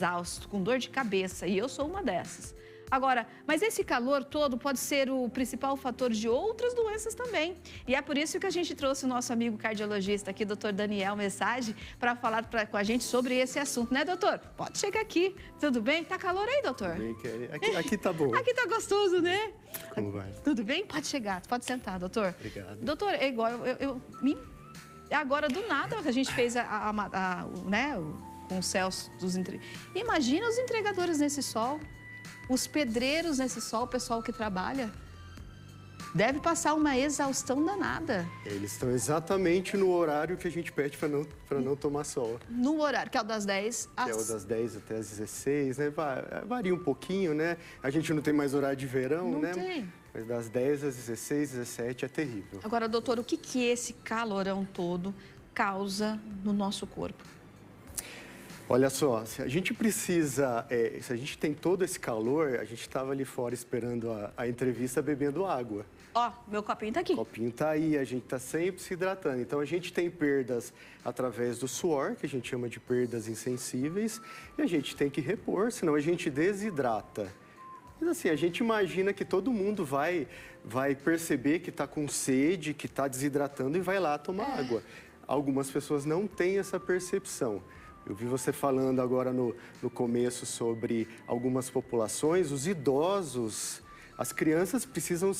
exausto, com dor de cabeça, e eu sou uma dessas. Agora, mas esse calor todo pode ser o principal fator de outras doenças também. E é por isso que a gente trouxe o nosso amigo cardiologista aqui, doutor Daniel Message, para falar com a gente sobre esse assunto, né, doutor? Pode chegar aqui, tudo bem? Tá calor aí, doutor? Tudo bem, Kelly. Aqui tá bom. Aqui tá gostoso, né? Como vai? Tudo bem? Pode chegar, pode sentar, doutor. Obrigado. Doutor, é igual, agora do nada a gente fez né, com os céus dos Imagina os entregadores nesse sol. Os pedreiros nesse sol, o pessoal que trabalha, deve passar uma exaustão danada. Eles estão exatamente no horário que a gente pede para não tomar sol. No horário, que é o das 10 às... Que é o das 10 até as 16, né? Varia um pouquinho, né? A gente não tem mais horário de verão, né? Não tem. Mas das 10 às 16, 17 é terrível. Agora, doutor, o que esse calorão todo causa no nosso corpo? Olha só, se a gente precisa, se a gente tem todo esse calor, a gente estava ali fora esperando a entrevista bebendo água. Ó, meu copinho tá aqui. O copinho tá aí, a gente tá sempre se hidratando. Então a gente tem perdas através do suor, que a gente chama de perdas insensíveis, e a gente tem que repor, senão a gente desidrata. Mas assim, a gente imagina que todo mundo vai perceber que está com sede, que está desidratando e vai lá tomar água. Algumas pessoas não têm essa percepção. Eu vi você falando agora no começo sobre algumas populações, os idosos, as crianças precisam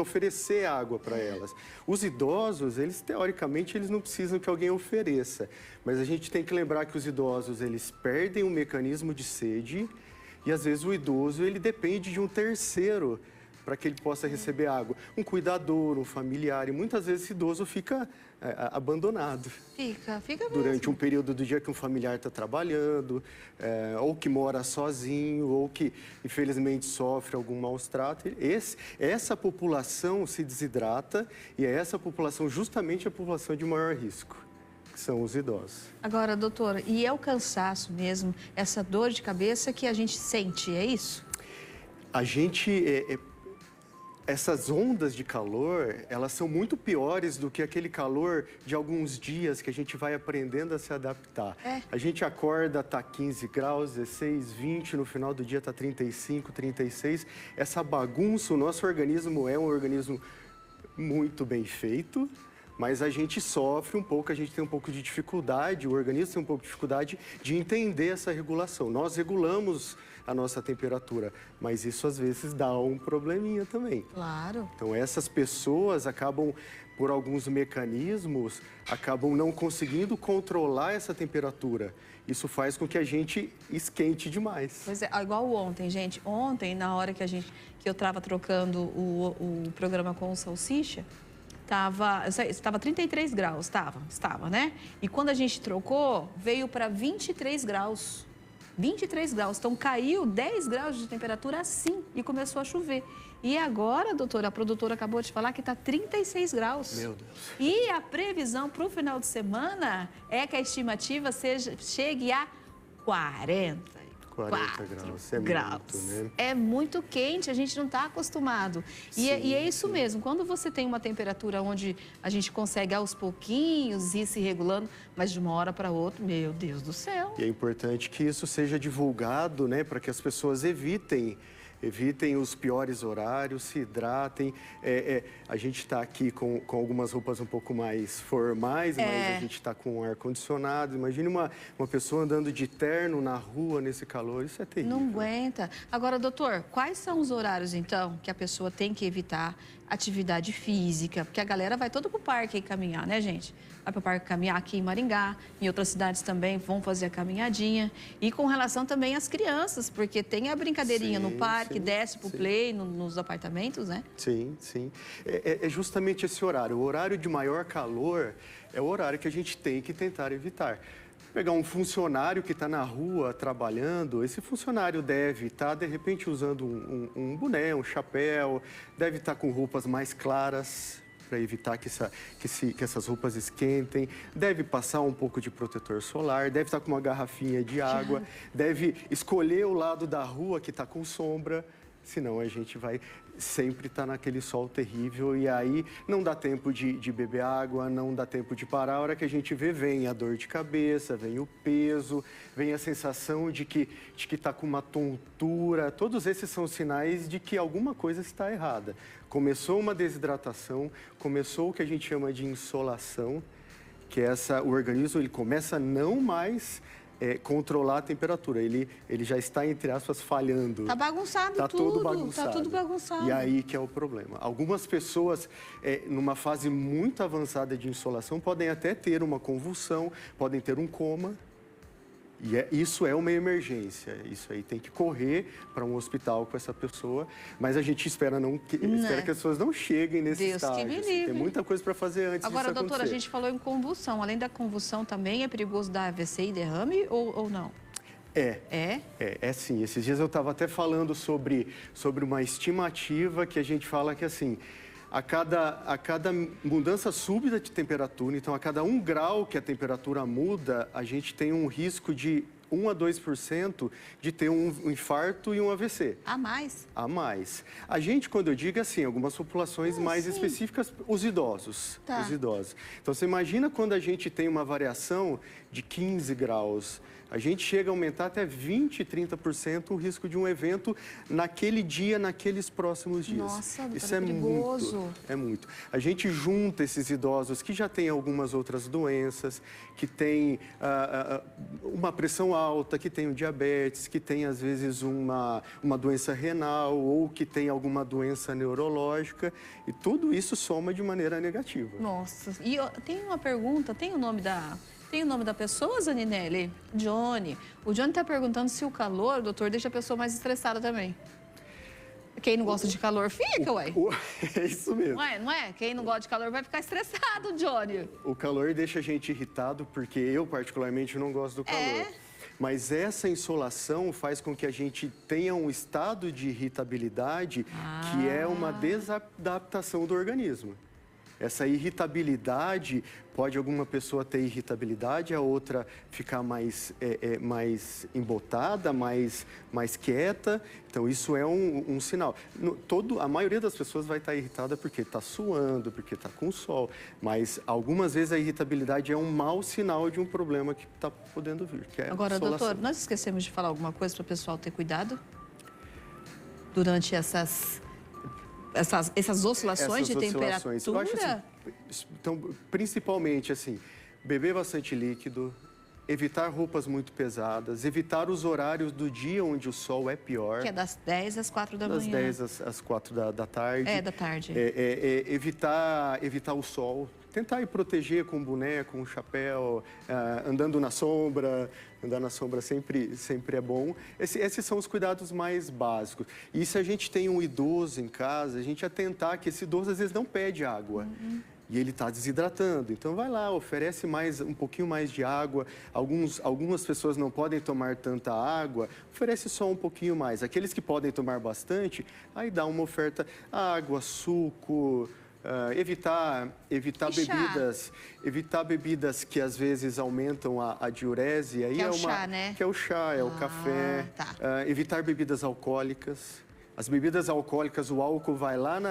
oferecer água para elas. Os idosos, eles teoricamente, eles não precisam que alguém ofereça. Mas a gente tem que lembrar que os idosos, eles perdem o mecanismo de sede e às vezes o idoso, ele depende de um terceiro para que ele possa receber água. Um cuidador, um familiar, e muitas vezes esse idoso fica abandonado. Fica mesmo. Durante um período do dia que um familiar está trabalhando, ou que mora sozinho, ou que infelizmente sofre algum maus trato. Essa população se desidrata e é essa população justamente a população de maior risco, que são os idosos. Agora, doutora, e é o cansaço mesmo, essa dor de cabeça que a gente sente, é isso? A gente... Essas ondas de calor, elas são muito piores do que aquele calor de alguns dias que a gente vai aprendendo a se adaptar. A gente acorda, tá 15 graus, 16, 20, no final do dia tá 35, 36. Essa bagunça, o nosso organismo é um organismo muito bem feito, mas a gente sofre um pouco, a gente tem um pouco de dificuldade, o organismo tem um pouco de dificuldade de entender essa regulação. Nós regulamos a nossa temperatura, mas isso às vezes dá um probleminha também. Claro. Então essas pessoas acabam, por alguns mecanismos, acabam não conseguindo controlar essa temperatura. Isso faz com que a gente esquente demais. Pois é, igual ontem, gente. Ontem, na hora que eu estava trocando o programa com o Salsicha, estava 33 graus, estava, né? E quando a gente trocou, veio para 23 graus. 23 graus, então caiu 10 graus de temperatura assim e começou a chover. E agora, doutora, a produtora acabou de falar que está 36 graus. Meu Deus. E a previsão para o final de semana é que a estimativa chegue a 40 graus, é muito, né? É muito quente, a gente não está acostumado. E é isso mesmo, quando você tem uma temperatura onde a gente consegue aos pouquinhos ir se regulando, mas de uma hora para outra, meu Deus do céu. E é importante que isso seja divulgado, né, para que as pessoas evitem os piores horários, se hidratem. A gente está aqui com algumas roupas um pouco mais formais, mas a gente está com ar-condicionado. Imagine uma pessoa andando de terno na rua nesse calor, isso é terrível. Não aguenta. Agora, doutor, quais são os horários, então, que a pessoa tem que evitar atividade física? Porque a galera vai todo pro parque aí caminhar, né, gente? Vai pro parque caminhar aqui em Maringá, em outras cidades também vão fazer a caminhadinha. E com relação também às crianças, porque tem a brincadeirinha no parque, desce pro play nos apartamentos, né? Sim. É justamente esse horário. O horário de maior calor é o horário que a gente tem que tentar evitar. Pegar um funcionário que está na rua trabalhando, esse funcionário deve estar, de repente, usando um boné, um chapéu, deve estar com roupas mais claras, para evitar que essas roupas esquentem, deve passar um pouco de protetor solar, deve estar com uma garrafinha de água, deve escolher o lado da rua que está com sombra. senão a gente vai sempre estar naquele sol terrível e aí não dá tempo de beber água, não dá tempo de parar. A hora que a gente vê, vem a dor de cabeça, vem o peso, vem a sensação de que está com uma tontura. Todos esses são sinais de que alguma coisa está errada. Começou uma desidratação, começou o que a gente chama de insolação, que é o organismo ele começa a não mais controlar a temperatura. Ele já está, entre aspas, falhando. Tá bagunçado tá tudo. Todo bagunçado. Tá tudo bagunçado. E aí que é o problema. Algumas pessoas, numa fase muito avançada de insolação, podem até ter uma convulsão, podem ter um coma. E isso é uma emergência. Isso aí tem que correr para um hospital com essa pessoa. Mas a gente espera espera que as pessoas não cheguem nesse estágio. Deus que me assim. livre. Tem muita coisa para fazer antes disso acontecer. Agora, doutora, a gente falou em convulsão. Além da convulsão, também é perigoso dar AVC e derrame ou não? É sim. Esses dias eu estava até falando sobre uma estimativa que a gente fala que, assim, a cada mudança súbita de temperatura, então a cada 1 grau que a temperatura muda, a gente tem um risco de 1 a 2% de ter um infarto e um AVC. A mais? A mais. A gente, quando eu digo assim, algumas populações mais específicas, os idosos. Tá. Os idosos. Então, você imagina quando a gente tem uma variação de 15 graus, a gente chega a aumentar até 20%, 30% o risco de um evento naquele dia, naqueles próximos dias. Nossa, isso é perigoso. muito. É muito. A gente junta esses idosos que já têm algumas outras doenças, que têm uma pressão alta, que têm o diabetes, que têm, às vezes, uma doença renal ou que têm alguma doença neurológica. E tudo isso soma de maneira negativa. Nossa. E tem uma pergunta, tem o nome da pessoa, Zaninelli? Johnny. O Johnny está perguntando se o calor, doutor, deixa a pessoa mais estressada também. Quem não gosta de calor fica, ué. É isso mesmo. Não é? Quem não gosta de calor vai ficar estressado, Johnny. O calor deixa a gente irritado, porque eu, particularmente, não gosto do calor. Mas essa insolação faz com que a gente tenha um estado de irritabilidade que é uma desadaptação do organismo. Essa irritabilidade, pode alguma pessoa ter irritabilidade, a outra ficar mais embotada, mais quieta. Então, isso é um sinal. A maioria das pessoas vai estar irritada porque está suando, porque está com sol. Mas, algumas vezes, a irritabilidade é um mau sinal de um problema que está podendo vir, que é Agora, insolação. doutor, nós esquecemos de falar alguma coisa para o pessoal ter cuidado? Durante essas oscilações de temperatura? Eu acho assim, então, principalmente, assim, beber bastante líquido, evitar roupas muito pesadas, evitar os horários do dia onde o sol é pior. Que é das 10 às 4 da das manhã. Das 10 às 4 da tarde. Da tarde. Evitar o sol. Tentar ir proteger com boné, com chapéu, andando na sombra. Andar na sombra sempre é bom. Esses são os cuidados mais básicos. E se a gente tem um idoso em casa, a gente atentar que esse idoso às vezes não pede água. E ele está desidratando. Então, vai lá, oferece um pouquinho mais de água. Algumas pessoas não podem tomar tanta água, oferece só um pouquinho mais. Aqueles que podem tomar bastante, aí dá uma oferta água, suco. Evitar bebidas que às vezes aumentam a diurese. Aí que é o chá, né? Que é o chá, é o café. Tá. Evitar bebidas alcoólicas. As bebidas alcoólicas, o álcool vai lá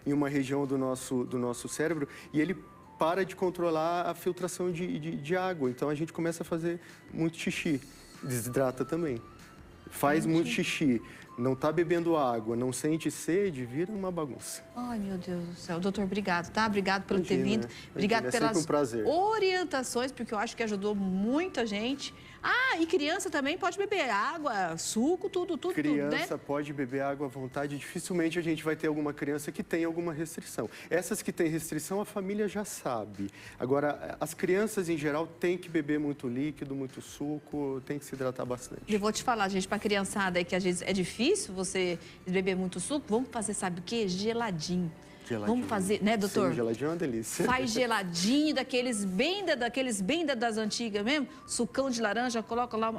em uma região do nosso cérebro e ele para de controlar a filtração de água. Então, a gente começa a fazer muito xixi. Desidrata também. Faz muito xixi. Não está bebendo água, não sente sede, vira uma bagunça. Ai, meu Deus do céu. Doutor, obrigado, tá? Obrigado por ter vindo. Obrigado pelas orientações, porque eu acho que ajudou muita gente. E criança também pode beber água, suco, tudo, criança né? Pode beber água à vontade. Dificilmente a gente vai ter alguma criança que tem alguma restrição. Essas que têm restrição, a família já sabe. Agora, as crianças, em geral, têm que beber muito líquido, muito suco, tem que se hidratar bastante. Eu vou te falar, gente, para criançada, que às vezes é difícil você beber muito suco, vamos fazer, sabe o quê? Geladinho. Vamos fazer, né, doutor? Sim, geladinho é uma delícia. Faz geladinho, daqueles bem das antigas mesmo, sucão de laranja, coloca lá